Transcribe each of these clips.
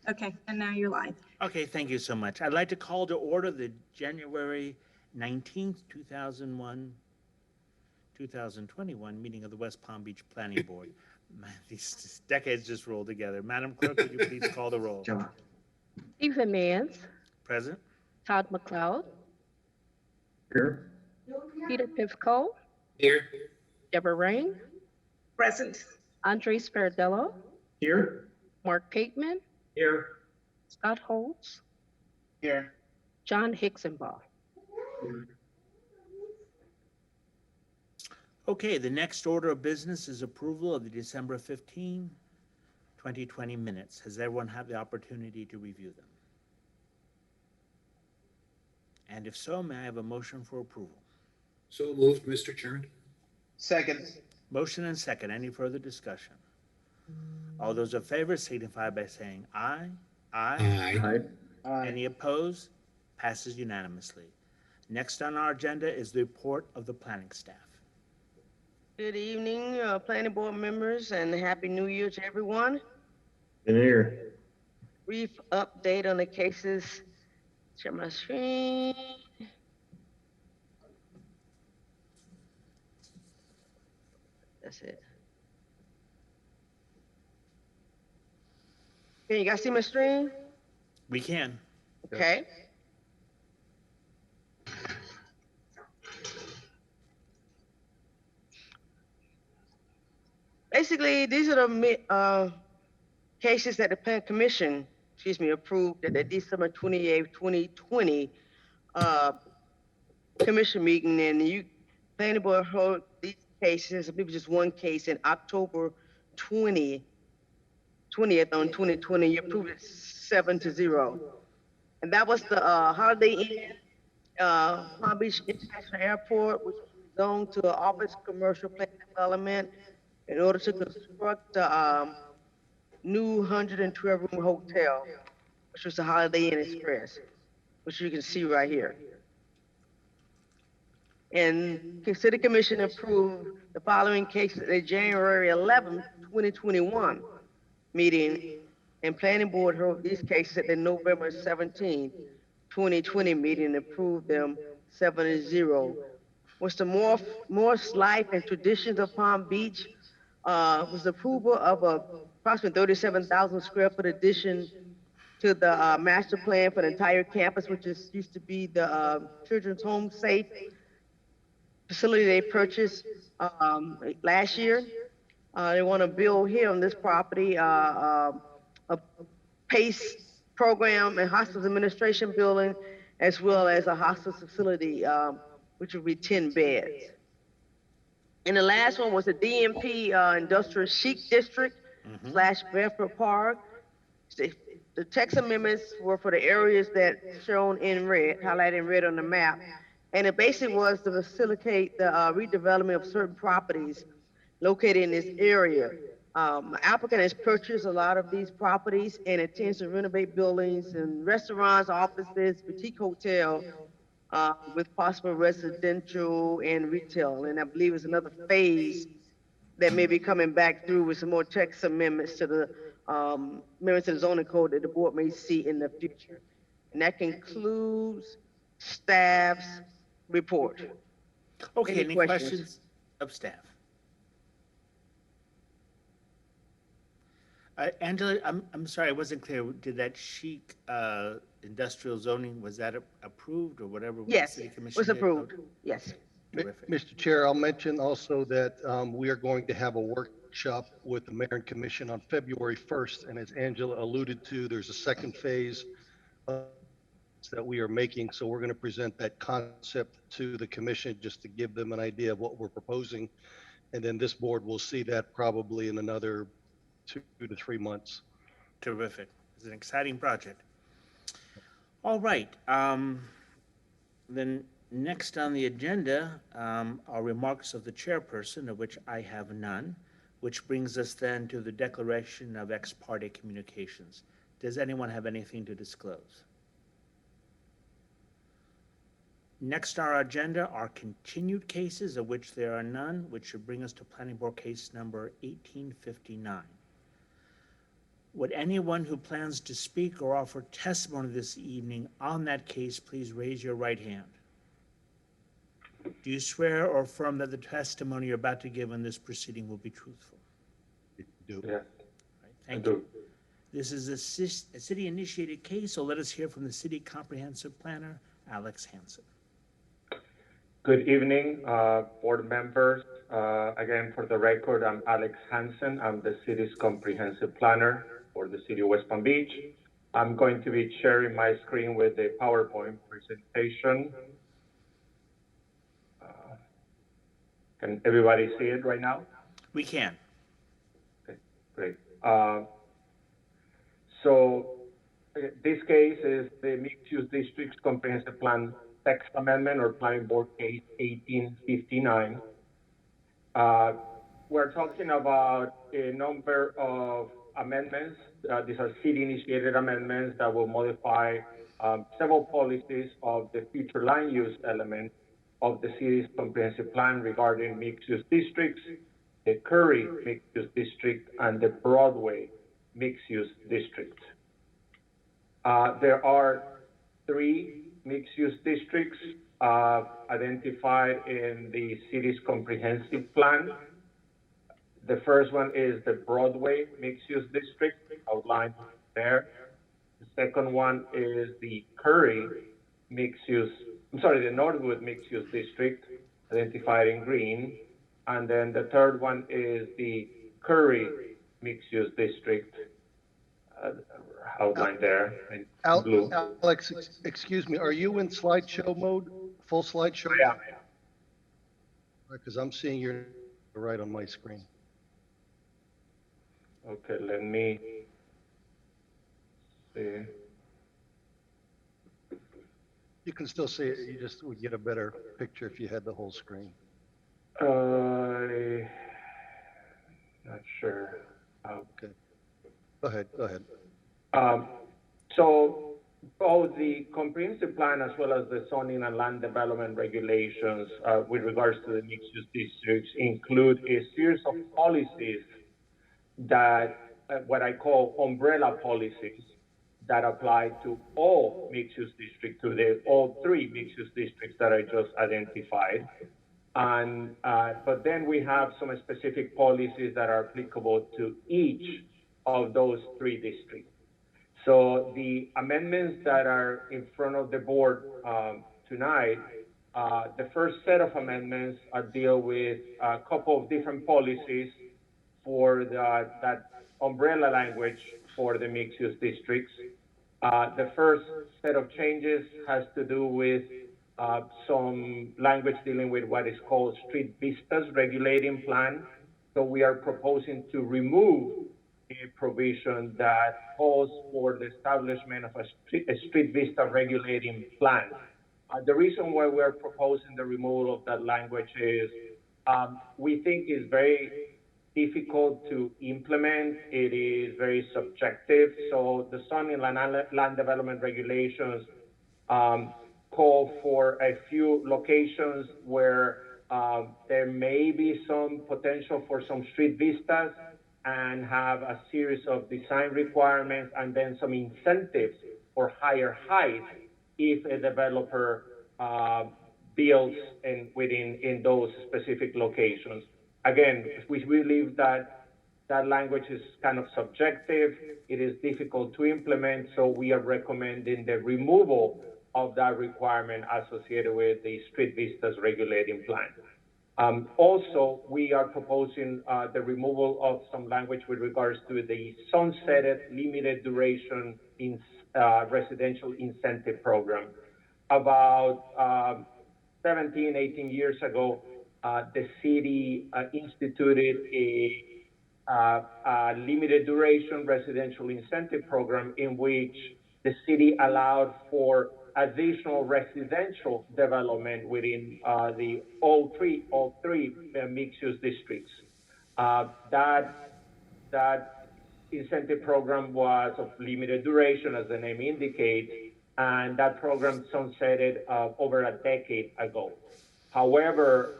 Okay, and now you're live. Okay, thank you so much. I'd like to call to order the January 19th, 2021 meeting of the West Palm Beach Planning Board. Man, these decades just rolled together. Madam Clerk, would you please call the roll? Stephen Mans, Present? Todd McLeod, Here. Peter Pivko, Here. Deborah Rain, Present. Andre Sparadello, Here. Mark Pateman, Here. Scott Holtz, Here. John Hicksonbaugh. Okay, the next order of business is approval of the December 15, 2020 minutes. Has everyone had the opportunity to review them? And if so, may I have a motion for approval? So moved, Mr. Chairman. Second. Motion and second. Any further discussion? All those in favor signify by saying aye. Aye. Aye. Any opposed? Passes unanimously. Next on our agenda is the report of the planning staff. Good evening, planning board members, and happy new year to everyone. In here. Brief update on the cases. Share my screen. That's it. Can you guys see my screen? We can. Okay. Basically, these are the cases that the Plan Commission, approved at the December 28th, 2020 commission meeting, and you planning board heard these cases. I believe just one case in October 20th on 2020. You approved it 7-0, and that was the Holiday Inn Palm Beach International Airport, which was zoned to office commercial plan development in order to construct the new 112-room hotel, which was the Holiday Inn Express, which you can see right here. And the City Commission approved the following cases at the January 11th, 2021 meeting, and Planning Board heard these cases at the November 17th, 2020 meeting and approved them 7-0. Was the Morse Life and Traditions of Palm Beach was the approval of a approximately 37,000 square foot addition to the master plan for the entire campus, which used to be the children's home safe facility they purchased last year. They want to build here on this property a PACE program and hospice administration building, as well as a hospice facility, which would be 10 beds. And the last one was the DMP Industrial Chic District / Bedford Park. The text amendments were for the areas that shown in red, highlighted in red on the map. And it basically was to facilitate the redevelopment of certain properties located in this area. The applicant has purchased a lot of these properties and intends to renovate buildings and restaurants, offices, boutique hotel, with possible residential and retail. And I believe it's another phase that may be coming back through with some more text amendments to the zoning code that the board may see in the future. And that concludes staff's report. Okay, Any any questions? questions of staff? Angela, I'm sorry, I wasn't clear. Did that chic industrial zoning, was that approved or whatever? the Yes, city commission was did? approved. Okay, Yes. terrific. Mr. Chair, I'll mention also that we are going to have a workshop with the Mayor and Commission on February 1st. And as Angela alluded to, there's a second phase that we are making. So we're going to present that concept to the commission just to give them an idea of what we're proposing. And then this board will see that probably in another 2 to 3 months. Terrific. It's an exciting project. All right. Then next on the agenda are remarks of the chairperson, of which I have none, which brings us then to the declaration of ex parte communications. Does anyone have anything to disclose? Next on our agenda are continued cases, of which there are none, which should bring us to Planning Board case number 1859. Would anyone who plans to speak or offer testimony this evening on that case please raise your right hand? Do you swear or affirm that the testimony you're about to give in this proceeding will be truthful? Do. Yes, Right, I thank you. do. This is a city-initiated case, so let us hear from the city comprehensive planner, Alex Hansen. Good evening, board members. Again, for the record, I'm Alex Hansen. I'm the city's comprehensive planner for the city of West Palm Beach. I'm going to be sharing my screen with a PowerPoint presentation. Can everybody see it right now? We can. Okay, great. So this case is the mixed-use districts comprehensive plan text amendment or planning board case 1859. We're talking about a number of amendments. These are city-initiated amendments that will modify several policies of the future land use element of the city's comprehensive plan regarding mixed-use districts, the Curry mixed-use district, and the Broadway mixed-use district. There are 3 mixed-use districts identified in the city's comprehensive plan. The first one is the Broadway mixed-use district outlined there. The second one is the the Northwood mixed-use district identified in green. And then the third one is the Curry mixed-use district outlined there in blue. Alex, excuse me, are you in slideshow mode, full slideshow? Yeah. Because I'm seeing you're right on my screen. Okay, let me see. You can still see it, you just would get a better picture if you had the whole screen. Not sure. Okay. Go ahead. So both the comprehensive plan as well as the zoning and land development regulations with regards to the mixed-use districts include a series of policies that what I call umbrella policies that apply to all mixed-use districts, all 3 mixed-use districts that I just identified. And but then we have some specific policies that are applicable to each of those 3 districts. So the amendments that are in front of the board tonight, the first set of amendments deal with a couple of different policies for that umbrella language for the mixed-use districts. The first set of changes has to do with some language dealing with what is called street vistas regulating plan. So we are proposing to remove a provision that calls for the establishment of a street vista regulating plan. The reason why we're proposing the removal of that language is we think it's very difficult to implement. It is very subjective. So the zoning and land development regulations call for a few locations where there may be some potential for some street vistas and have a series of design requirements and then some incentives for higher height if a developer builds in those specific locations. Again, we believe that that language is kind of subjective. It is difficult to implement, so we are recommending the removal of that requirement associated with the street vistas regulating plan. Also, we are proposing the removal of some language with regards to the sunsetted limited duration in residential incentive program. About 17, 18 years ago, the city instituted a limited duration residential incentive program in which the city allowed for additional residential development within the all three mixed-use districts. That incentive program was of limited duration, as the name indicates, and that program sunsetted over a decade ago. However,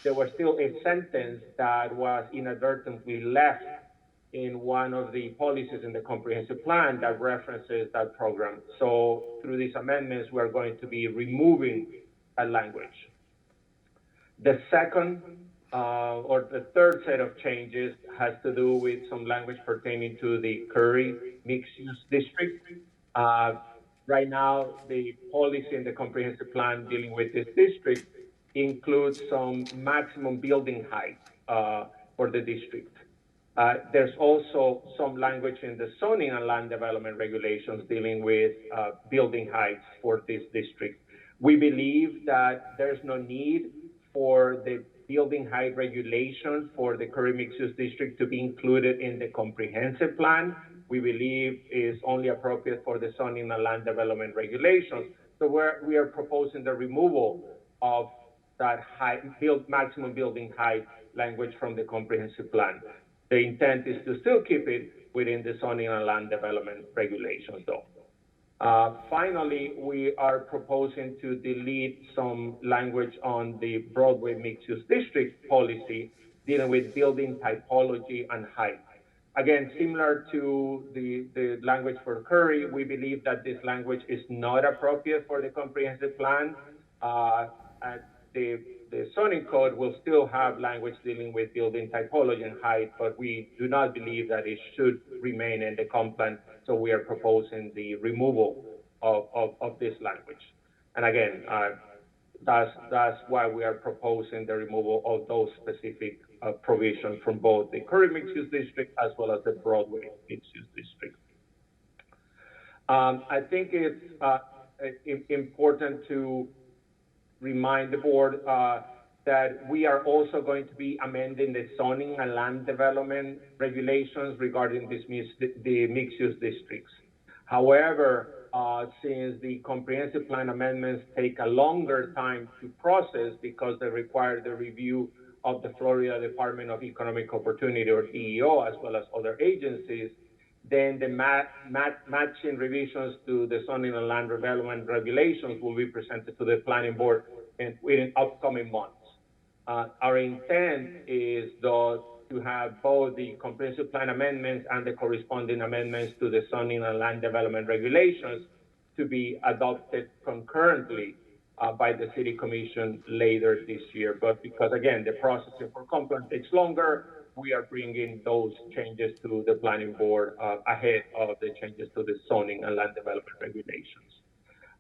there was still a sentence that was inadvertently left in one of the policies in the comprehensive plan that references that program. So through these amendments, we're going to be removing that language. The second or the third set of changes has to do with some language pertaining to the Curry mixed-use district. Right now, the policy in the comprehensive plan dealing with this district includes some maximum building height for the district. There's also some language in the zoning and land development regulations dealing with building heights for this district. We believe that there's no need for the building height regulation for the Curry mixed-use district to be included in the comprehensive plan. We believe is only appropriate for the zoning and land development regulations. So we are proposing the removal of that maximum building height language from the comprehensive plan. The intent is to still keep it within the zoning and land development regulations though. Finally, we are proposing to delete some language on the Broadway mixed-use district policy dealing with building typology and height. Again, similar to the language for Curry, we believe that this language is not appropriate for the comprehensive plan. The zoning code will still have language dealing with building typology and height, but we do not believe that it should remain in the comp plan. So we are proposing the removal of this language. And again, that's why we are proposing the removal of those specific provisions from both the Curry mixed-use district as well as the Broadway mixed-use district. I think it's important to remind the board that we are also going to be amending the zoning and land development regulations regarding the mixed-use districts. However, since the comprehensive plan amendments take a longer time to process because they require the review of the Florida Department of Economic Opportunity, or DEO, as well as other agencies, then the matching revisions to the zoning and land development regulations will be presented to the planning board within upcoming months. Our intent is, though, to have both the comprehensive plan amendments and the corresponding amendments to the zoning and land development regulations to be adopted concurrently by the City Commission later this year. But because, again, the processing for compliance takes longer, we are bringing those changes to the planning board ahead of the changes to the zoning and land development regulations.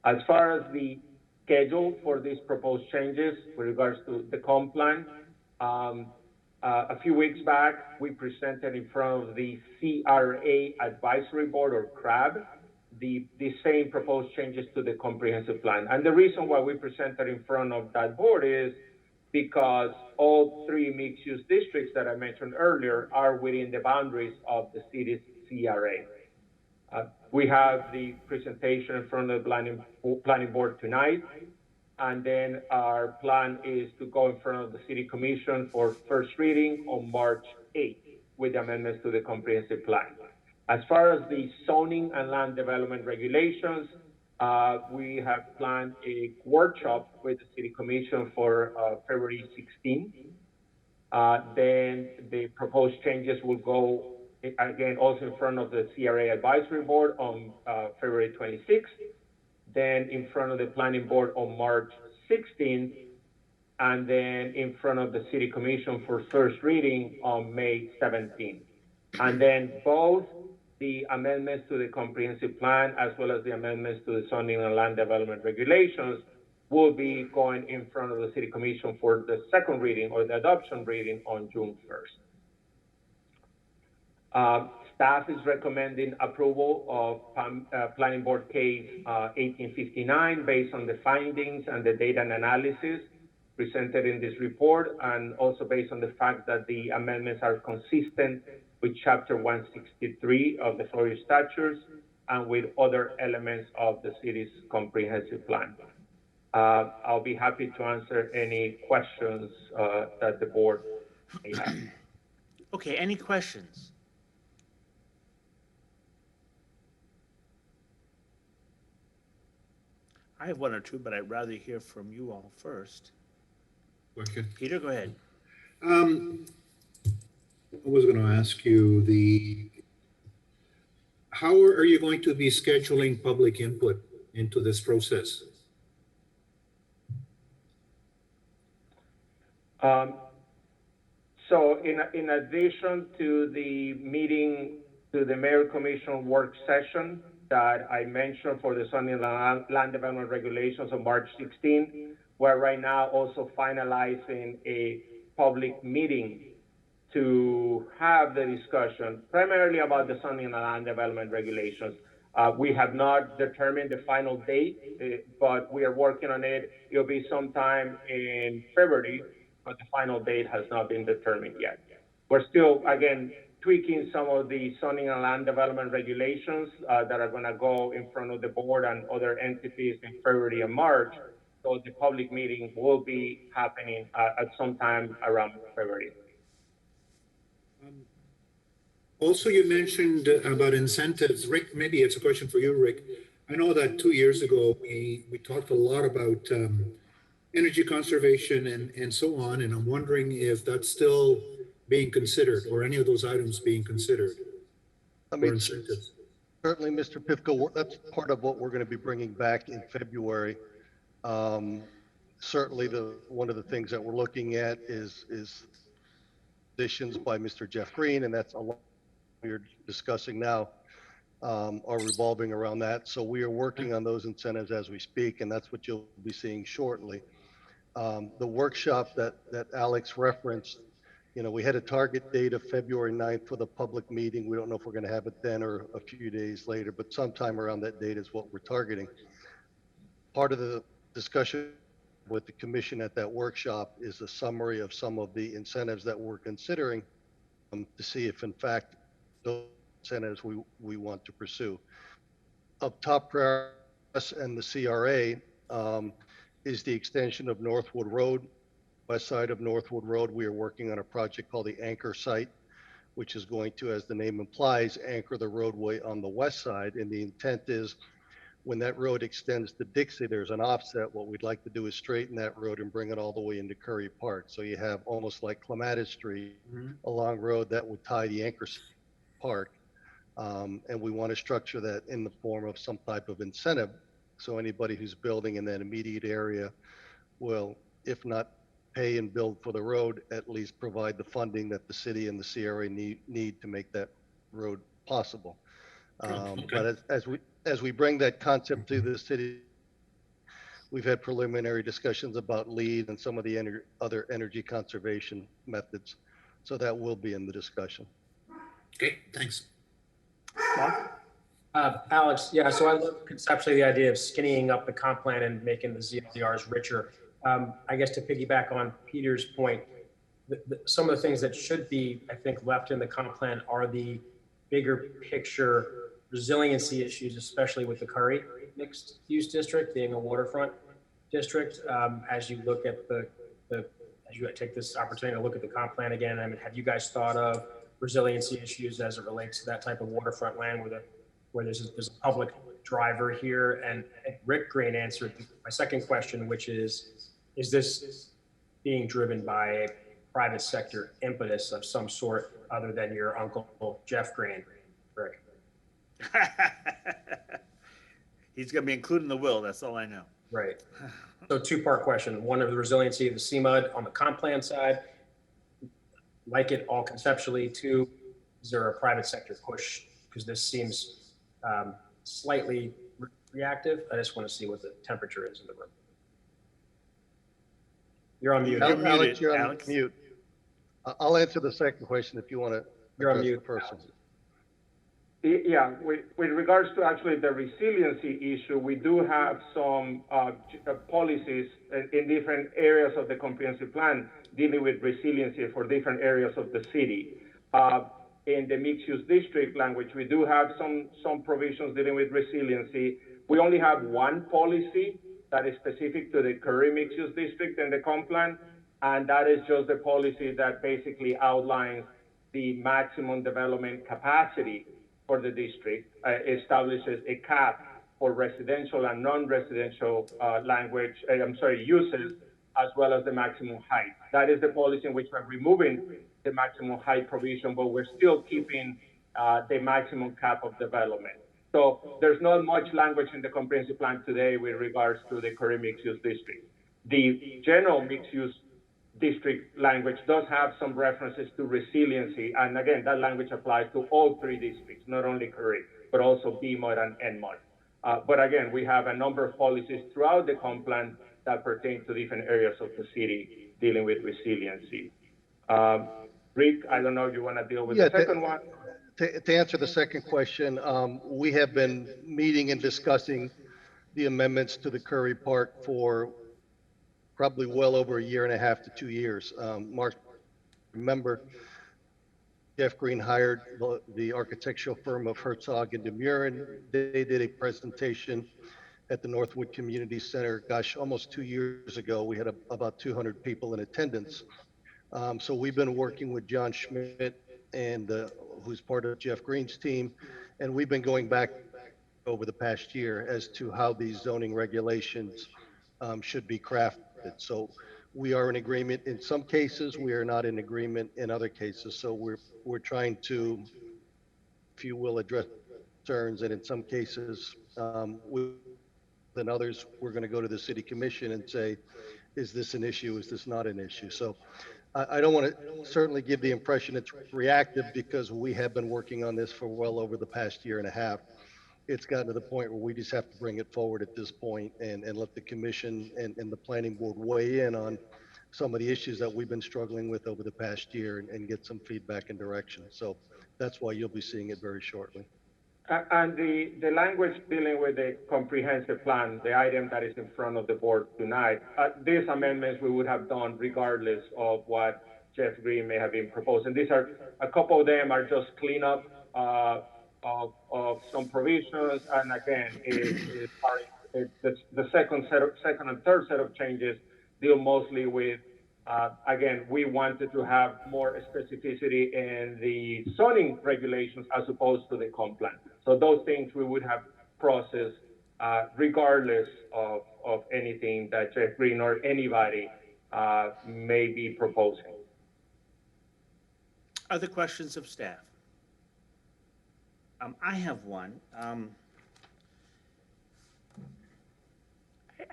As far as the schedule for these proposed changes with regards to the comp plan, a few weeks back, we presented in front of the CRA Advisory Board, or CRAB, the same proposed changes to the comprehensive plan. And the reason why we presented in front of that board is because all three mixed-use districts that I mentioned earlier are within the boundaries of the city's CRA. We have the presentation in front of the planning board tonight, and then our plan is to go in front of the City Commission for first reading on March 8th with the amendments to the comprehensive plan. As far as the zoning and land development regulations, we have planned a workshop with the City Commission for February 16th. Then the proposed changes will go, again, also in front of the CRA Advisory Board on February 26th, then in front of the Planning Board on March 16th, and then in front of the City Commission for first reading on May 17th. And then both the amendments to the comprehensive plan as well as the amendments to the zoning and land development regulations will be going in front of the City Commission for the second reading or the adoption reading on June 1st. Staff is recommending approval of Planning Board Case 1859 based on the findings and the data and analysis presented in this report, and also based on the fact that the amendments are consistent with Chapter 163 of the Florida statutes and with other elements of the city's comprehensive plan. I'll be happy to answer any questions that the board may have. Okay, any questions? I have one or two, but I'd rather hear from you all first. Okay. Peter, go ahead. I was going to ask you how are you going to be scheduling public input into this process? So in addition to the meeting, to the Mayor Commission work session that I mentioned for the zoning and land development regulations on March 16, we're right now also finalizing a public meeting to have the discussion primarily about the zoning and land development regulations. We have not determined the final date, but we are working on it. It'll be sometime in February, but the final date has not been determined yet. We're still, again, tweaking some of the zoning and land development regulations that are gonna go in front of the board and other entities in February and March. So the public meeting will be happening at some time around February. Also, you mentioned about incentives. Rick, maybe it's a question for you, Rick. I know that 2 years ago, we talked a lot about energy conservation and so on, and I'm wondering if that's still being considered or any of those items being considered I for mean, incentives. certainly, Mr. Pivko, that's part of what we're going to be bringing back in February. Certainly, one of the things that we're looking at is additions by Mr. Jeff Green, and that's a lot we're discussing now are revolving around that. So we are working on those incentives as we speak, and that's what you'll be seeing shortly. The workshop that Alex referenced, you know, we had a target date of February 9th for the public meeting. We don't know if we're going to have it then or a few days later, but sometime around that date is what we're targeting. Part of the discussion with the commission at that workshop is a summary of some of the incentives that we're considering to see if in fact those incentives we want to pursue. Of top priority and the CRA is the extension of Northwood Road. West side of Northwood Road, we are working on a project called the Anchor Site, which is going to, as the name implies, anchor the roadway on the west side. And the intent is when that road extends to Dixie, there's an offset. What we'd like to do is straighten that road and bring it all the way into Curry Park. So you have almost like Clematis Street, a long road that would tie the Anchor Park. And we want to structure that in the form of some type of incentive. So anybody who's building in that immediate area will, if not pay and build for the road, at least provide the funding that the city and the CRA need to make that road possible. But as we bring that concept to the city, we've had preliminary discussions about LEED and some of the other energy conservation methods. So that will be in the discussion. Okay, thanks. Alex, yeah, so I love conceptually the idea of skinnying up the comp plan and making the ZLDRs richer. I guess to piggyback on Peter's point, some of the things that should be, I think, left in the comp plan are the bigger picture resiliency issues, especially with the Curry mixed use district being a waterfront district. As you look at as you take this opportunity to look at the comp plan again, I mean, have you guys thought of resiliency issues as it relates to that type of waterfront land where there's a public driver here? And Rick Green answered my second question, which is this being driven by a private sector impetus of some sort other than your uncle Jeff Green, Rick? He's going to be included in the will. That's all I know. Right. So two-part question. One of the resiliency of the CMUD on the comp plan side, like it all conceptually. Two, is there a private sector push? Because this seems slightly reactive. I just want to see what the temperature is in the room. You're on mute. Alex, you're on Alex. mute. I'll answer the second question if you want to. You're on mute. The person. Yeah, with regards to actually the resiliency issue, we do have some policies in different areas of the comprehensive plan dealing with resiliency for different areas of the city. In the mixed-use district language, we do have some provisions dealing with resiliency. We only have one policy that is specific to the Curry mixed-use district in the comp plan, and that is just the policy that basically outlines the maximum development capacity for the district, establishes a cap for residential and non-residential uses, as well as the maximum height. That is the policy in which we're removing the maximum height provision, but we're still keeping the maximum cap of development. So there's not much language in the comprehensive plan today with regards to the current mixed-use district. The general mixed-use district language does have some references to resiliency, and again, that language applies to all three districts, not only Curry, but also BMOD and NMOD. But again, we have a number of policies throughout the comp plan that pertain to different areas of the city dealing with resiliency. Rick, I don't know if you want to deal with the second one. To answer the second question, we have been meeting and discussing the amendments to the Curry Park for probably well over a year and a half to 2 years. Mark, remember, Jeff Green hired the architectural firm of Herzog and DeMurin. They did a presentation at the Northwood Community Center, gosh, almost 2 years ago. We had about 200 people in attendance. So we've been working with John Schmidt and who's part of Jeff Green's team, and we've been going back over the past year as to how these zoning regulations should be crafted. So we are in agreement in some cases, we are not in agreement in other cases. So we're trying to, if you will, address concerns, and in some cases, than others, we're going to go to the city commission and say, is this an issue? Is this not an issue? So I don't want to certainly give the impression it's reactive, because we have been working on this for well over the past year and a half. It's gotten to the point where we just have to bring it forward at this point and let the commission and the planning board weigh in on some of the issues that we've been struggling with over the past year and get some feedback and direction. So that's why you'll be seeing it very shortly. And the language dealing with the comprehensive plan, the item that is in front of the board tonight, these amendments we would have done regardless of what Jeff Green may have been proposing. These are, a couple of them are just cleanup of some provisions, and again, the second and third set of changes deal mostly with, again, we wanted to have more specificity in the zoning regulations as opposed to the comp plan. So those things we would have processed regardless of anything that Jeff Green or anybody may be proposing. Other questions of staff? I have one.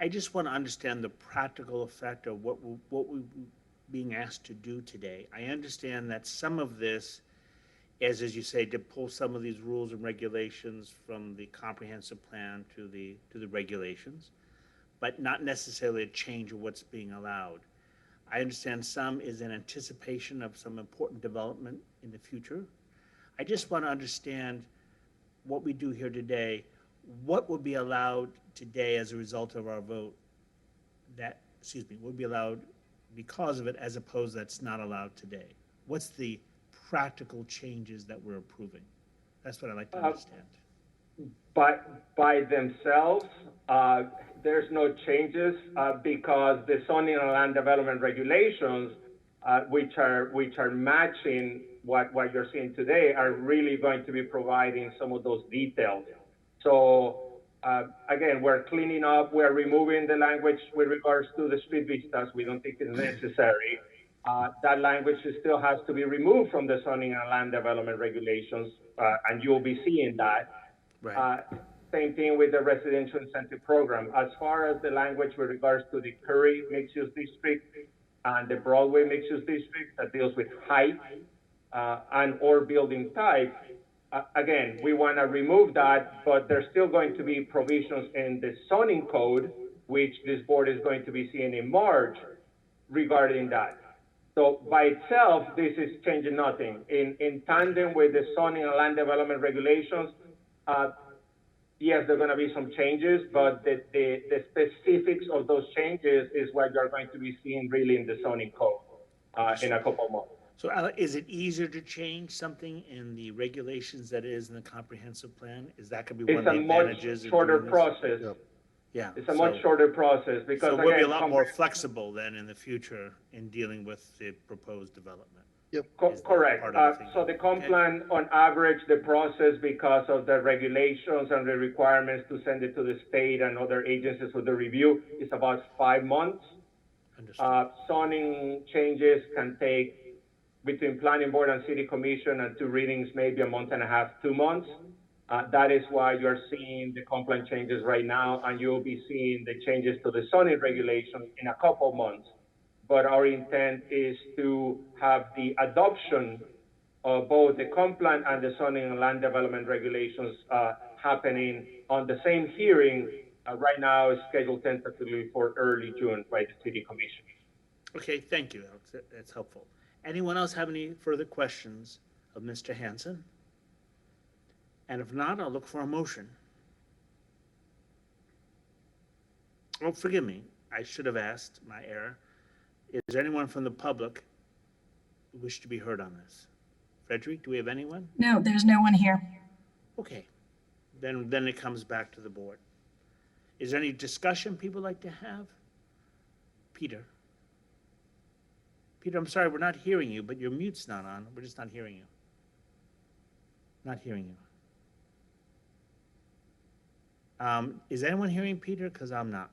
I just want to understand the practical effect of what we're being asked to do today. I understand that some of this, as you say, to pull some of these rules and regulations from the comprehensive plan to the regulations, but not necessarily a change of what's being allowed. I understand some is in anticipation of some important development in the future. I just want to understand what we do here today, what would be allowed today as a result of our vote would be allowed because of it, as opposed that's not allowed today. What's the practical changes that we're approving? That's what I'd like to understand. By themselves, there's no changes because the zoning and land development regulations, which are matching what you're seeing today, are really going to be providing some of those details. So again, we're cleaning up, we're removing the language with regards to the street vistas. We don't think it's necessary. That language still has to be removed from the zoning and land development regulations, and you'll be seeing that. Right. Same thing with the residential incentive program. As far as the language with regards to the Curry mixed-use district and the Broadway mixed-use district that deals with height and or building type, again, we want to remove that, but there's still going to be provisions in the zoning code, which this board is going to be seeing in March regarding that. So by itself, this is changing nothing. In tandem with the zoning and land development regulations, yes, there are going to be some changes, but the specifics of those changes is what you're going to be seeing really in the zoning code in a couple of months. So is it easier to change something in the regulations that is in the comprehensive plan? Is that going to be one of the advantages? It's a much shorter process. Yeah. It's a much shorter process because so we'll be a lot more flexible then in the future in dealing with the proposed development. Yep. Correct. So the comp plan, on average, the process, because of the regulations and the requirements to send it to the state and other agencies for the review, is about 5 months. Understood. Zoning changes can take between planning board and city commission and two readings, maybe a month and a half, 2 months. That is why you're seeing the complaint changes right now, and you'll be seeing the changes to the zoning regulation in a couple months. But our intent is to have the adoption of both the comp plan and the zoning and land development regulations happening on the same hearing. Right now is scheduled tentatively for early June by the city commission. Okay, thank you, Alex. That's helpful. Anyone else have any further questions of Mr. Hanson? And if not, I'll look for a motion. Oh, forgive me. I should have asked, my error. Is there anyone from the public who wish to be heard on this? Frederick, do we have anyone? No, there's no one here. Okay, then it comes back to the board. Is there any discussion people like to have? Peter? Peter, I'm sorry, we're not hearing you, but your mute's not on. We're just not hearing you. Not hearing you. Is anyone hearing Peter? Because I'm not.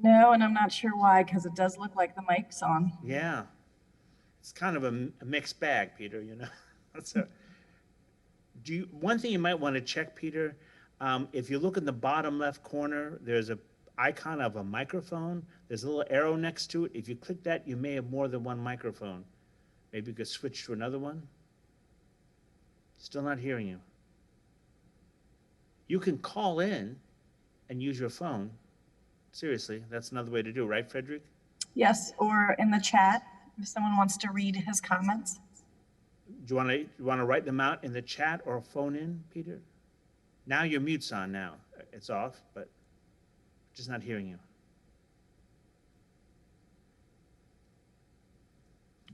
No, and I'm not sure why, because it does look like the mic's on. Yeah. It's kind of a mixed bag, Peter, you know? One thing you might want to check, Peter, if you look in the bottom left corner, there's an icon of a microphone. There's a little arrow next to it. If you click that, you may have more than one microphone. Maybe you could switch to another one. Still not hearing you. You can call in and use your phone. Seriously, that's another way to do it, right, Frederick? Yes, or in the chat, if someone wants to read his comments. Do you want to write them out in the chat or phone in, Peter? Now your mute's on now. It's off, but just not hearing you.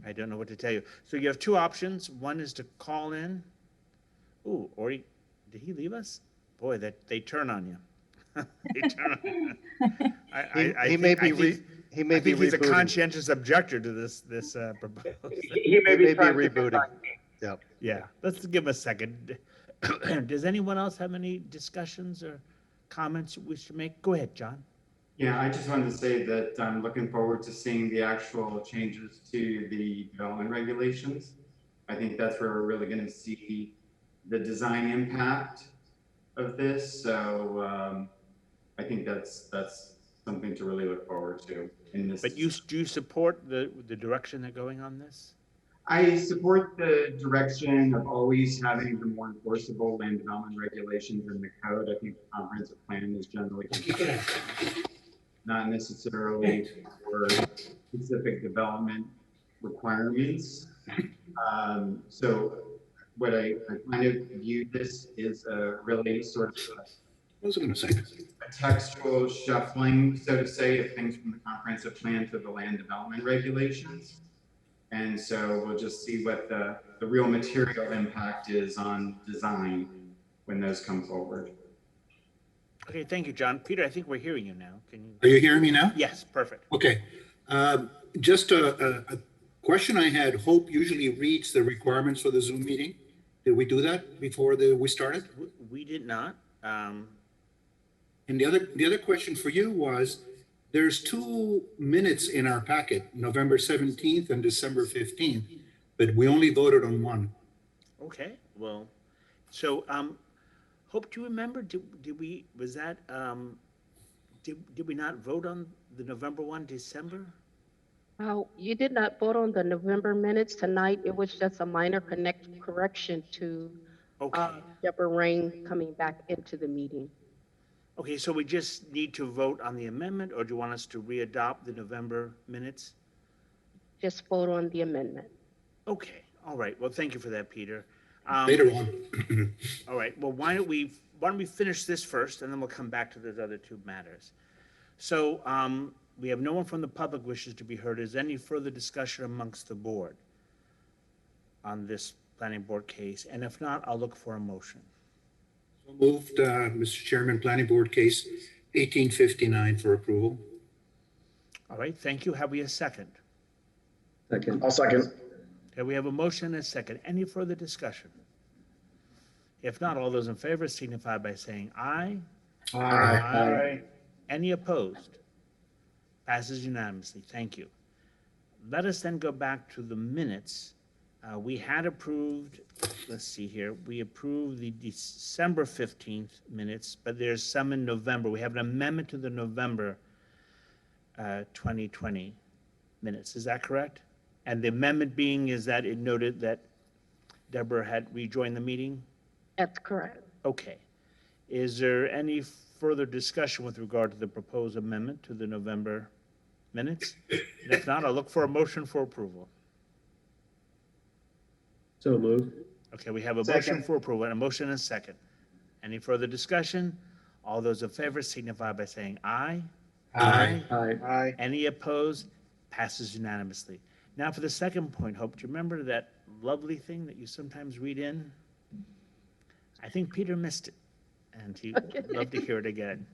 I don't know what to tell you. So you have two options. One is to call in. Ooh, or did he leave us? Boy, they turn on you. They turn on you. He may be he's a rebooting. conscientious objector to this proposal. He may be trying to rebooting. Yep. Yeah, let's give him a second. Does anyone else have any discussions or comments you wish to make? Go ahead, John. Yeah, I just wanted to say that I'm looking forward to seeing the actual changes to the development regulations. I think that's where we're really going to see the design impact of this. So I think that's something to really look forward to in this. But do you support the direction they're going on this? I support the direction of always having the more enforceable land development regulations in the code. I think the comprehensive plan is generally not necessarily for specific development requirements. So what I kind of view this is a really sort of a textual shuffling, so to say, of things from the comprehensive plan to the land development regulations. And so we'll just see what the real material impact is on design when those come forward. Okay, thank you, John. Peter, I think we're hearing you now. Can you? Are you hearing me now? Yes, perfect. Okay. Just a question I had. Hope usually reads the requirements for the Zoom meeting. Did we do that before we started? We did not. And the other question for you was, there's 2 minutes in our packet, November 17th and December 15th, but we only voted on one. Okay, well, so Hope, do you remember? Did we not vote on the November one, December? You did not vote on the November minutes tonight. It was just a minor correction to Deborah Rain coming back into the meeting. Okay, so we just need to vote on the amendment, or do you want us to readopt the November minutes? Just vote on the amendment. Okay, all right. Well, thank you for that, Peter. Later on. All right. Well, why don't we finish this first, and then we'll come back to those other two matters. So we have no one from the public wishes to be heard. Is there any further discussion amongst the board on this planning board case? And if not, I'll look for a motion. Moved, Mr. Chairman, planning board case 1859 for approval. All right. Thank you. Have we a second? Second. I'll second. Okay, we have a motion and a second. Any further discussion? If not, all those in favor signify by saying aye. Aye. Any opposed? Passes unanimously. Thank you. let us then go back to the minutes. We had approved, let's see here, we approved the December 15th minutes, but there's some in November. We have an amendment to the November 2020 minutes. Is that correct? And the amendment being is that it noted that Deborah had rejoined the meeting? That's correct. Okay. Is there any further discussion with regard to the proposed amendment to the November minutes? And if not, I'll look for a motion for approval. So moved. Okay, we have a motion for approval and a motion and a second. Any further discussion? All those in favor signify by saying aye. Aye. Aye. Any opposed? Passes unanimously. Now for the second point, Hope, do you remember that lovely thing that you sometimes read in? I think Peter missed it, and he'd love to hear it again.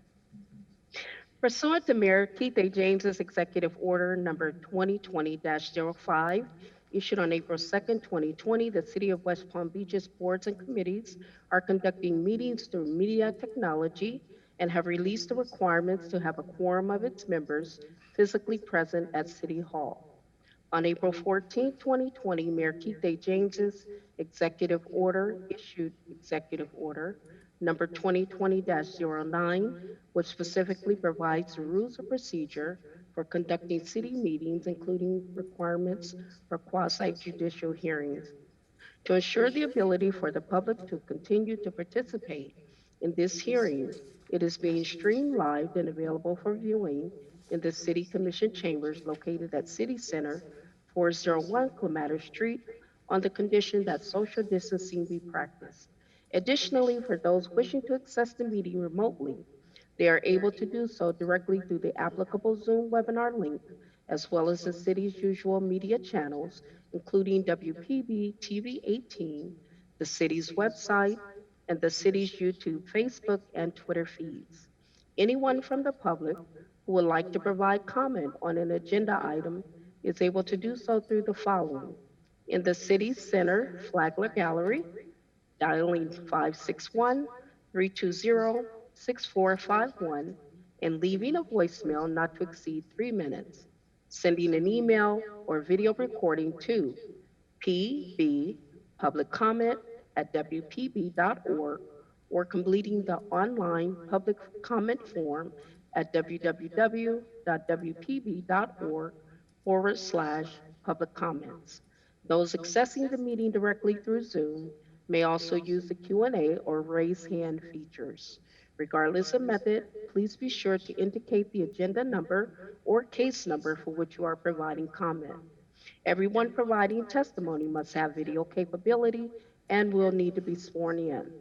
Pursuant to Mayor Keith A. James's Executive Order Number 2020-05, issued on April 2nd, 2020, the City of West Palm Beach's boards and committees are conducting meetings through media technology and have released the requirements to have a quorum of its members physically present at City Hall. On April 14, 2020, Mayor Keith A. James's Executive Order issued Executive Order Number 2020-09, which specifically provides the rules of procedure for conducting city meetings, including requirements for quasi-judicial hearings. To ensure the ability for the public to continue to participate in this hearing, it is being streamed live and available for viewing in the City Commission chambers located at City Center, 401 Clematis Street, on the condition that social distancing be practiced. Additionally, for those wishing to access the meeting remotely, they are able to do so directly through the applicable Zoom webinar link, as well as the city's usual media channels, including WPB-TV 18, the city's website, and the city's YouTube, Facebook, and Twitter feeds. Anyone from the public who would like to provide comment on an agenda item is able to do so through the following: in the City Center Flagler Gallery, dialing 561-320-6451 and leaving a voicemail not to exceed 3 minutes, sending an email or video recording to pbpubliccomment@wpb.org, or completing the online public comment form at www.wpb.org/public comments. Those accessing the meeting directly through Zoom may also use the Q&A or raise hand features. Regardless of method, please be sure to indicate the agenda number or case number for which you are providing comment. Everyone providing testimony must have video capability and will need to be sworn in.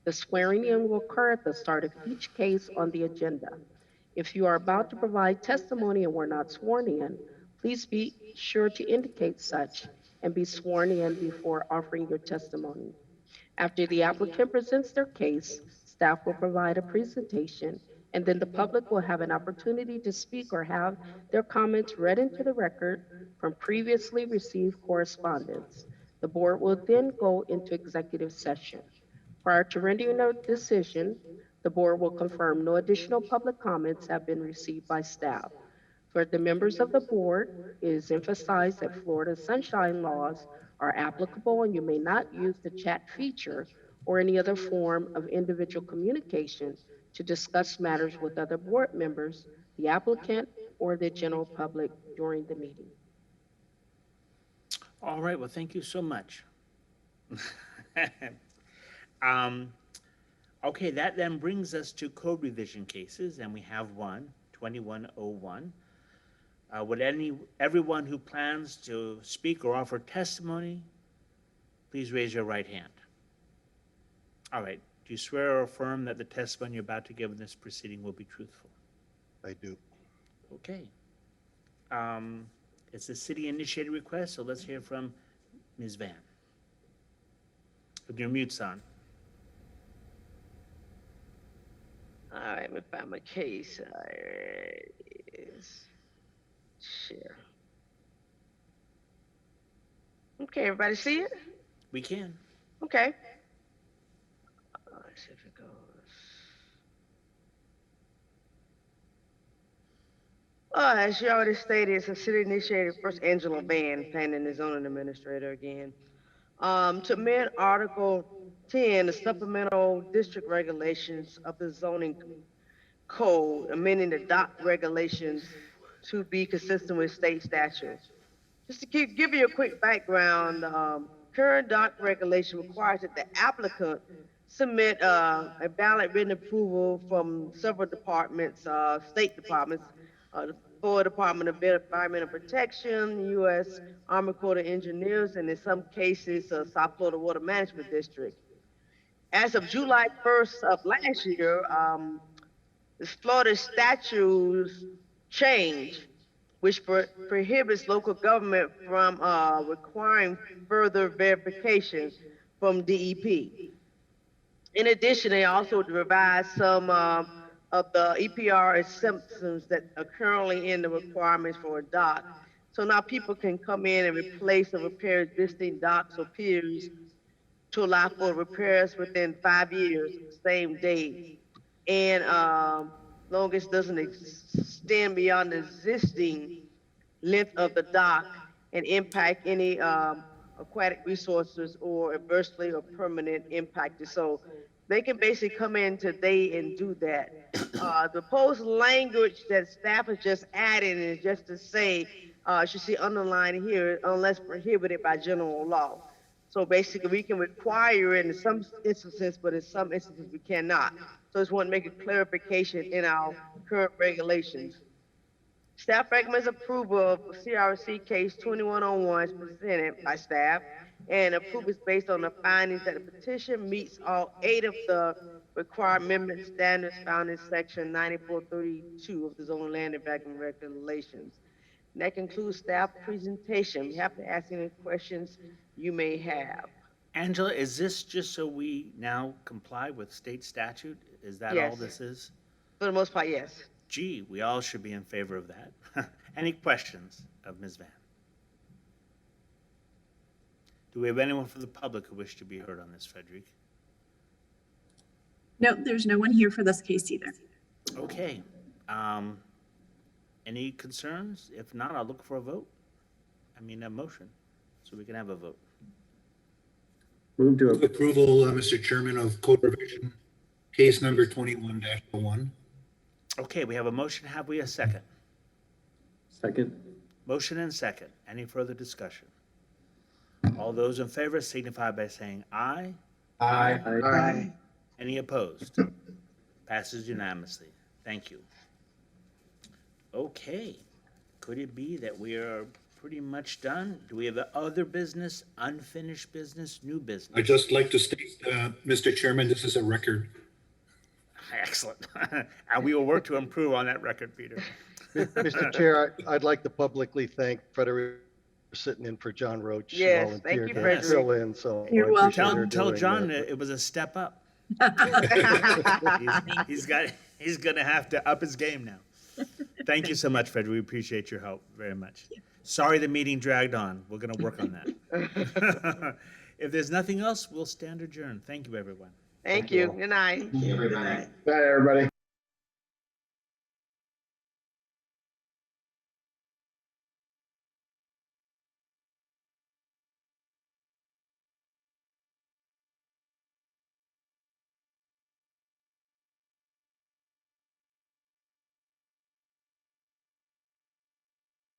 The swearing in will occur at the start of each case on the agenda. If you are about to provide testimony and were not sworn in, please be sure to indicate such and be sworn in before offering your testimony. After the applicant presents their case, staff will provide a presentation, and then the public will have an opportunity to speak or have their comments read into the record from previously received correspondence. The board will then go into executive session. Prior to rendering a decision, the board will confirm no additional public comments have been received by staff. For the members of the board, it is emphasized that Florida sunshine laws are applicable and you may not use the chat feature or any other form of individual communication to discuss matters with other board members, the applicant, or the general public during the meeting. All right, well, thank you so much. Okay, that then brings us to code revision cases, and we have one, 2101. Would everyone who plans to speak or offer testimony, please raise your right hand. All right, do you swear or affirm that the testimony you're about to give in this proceeding will be truthful? I do. Okay. It's a city-initiated request, so let's hear from Ms. Van. With your mute's on. All right, let me find my case. Share. Okay, everybody see it? We can. Okay. Let's see if it goes. As you already stated, it's a city initiated first Angela Van, planning and zoning administrator again. To amend Article 10, the supplemental district regulations of the zoning code, amending the dock regulations to be consistent with state statute. Just to give you a quick background, current dock regulation requires that the applicant submit a valid written approval from several departments, state departments, the Florida Department of Environmental Protection, U.S. Army Corps of Engineers, and in some cases, South Florida Water Management District. As of July 1st of last year, the Florida statutes change, which prohibits local government from requiring further verification from DEP. In addition, they also revised some of the EPR exemptions that are currently in the requirements for a dock. So now people can come in and replace or repair existing docks or piers to allow for repairs within 5 years, same date. And long as it doesn't extend beyond the existing length of the dock and impact any aquatic resources or adversely or permanent impacted. So they can basically come in today and do that. The proposed language that staff has just added is just to say, you should see underlined here, unless prohibited by general law. So basically we can require it in some instances, but in some instances we cannot. So I just want to make a clarification in our current regulations. Staff recommends approval of CRC case 2101 as presented by staff, and approval is based on the findings that the petition meets all 8 of the required amendment standards found in section 9432 of the zoning land development regulations. And that concludes staff presentation. We have to ask any questions you may have. Angela, is this just so we now comply with state statute? Is that all Yes. this is? For the most part, yes. Gee, we all should be in favor of that. Any questions of Ms. Van? Do we have anyone from the public who wish to be heard on this, Frederick? No, there's no one here for this case either. Okay. Any concerns? If not, I'll look for a vote. A motion, so we can have a vote. Move to Approval, Mr. Chairman, of code revision, case number 21-01. Okay, we have a motion. Have we a second? second. Motion and second. Any further discussion? All those in favor signify by saying aye. Aye. Any opposed? Passes unanimously. Thank you. Okay. Could it be that we are pretty much done? Do we have other business, unfinished business, new business? I'd just like to state, Mr. Chairman, this is a record. Excellent. And we will work to improve on that record, Peter. Mr. Chair, I'd like to publicly thank Frederick for sitting in for John Roach. He Yes, volunteered thank you, to Frederick. fill in, so You're I appreciate welcome. her Tell doing John that. it was a step up. He's going to have to up his game now. Thank you so much, Fred. We appreciate your help very much. Sorry the meeting dragged on. We're going to work on that. If there's nothing else, we'll stand adjourned. Thank you, everyone. Thank you. Good night. Everybody. Bye, everybody.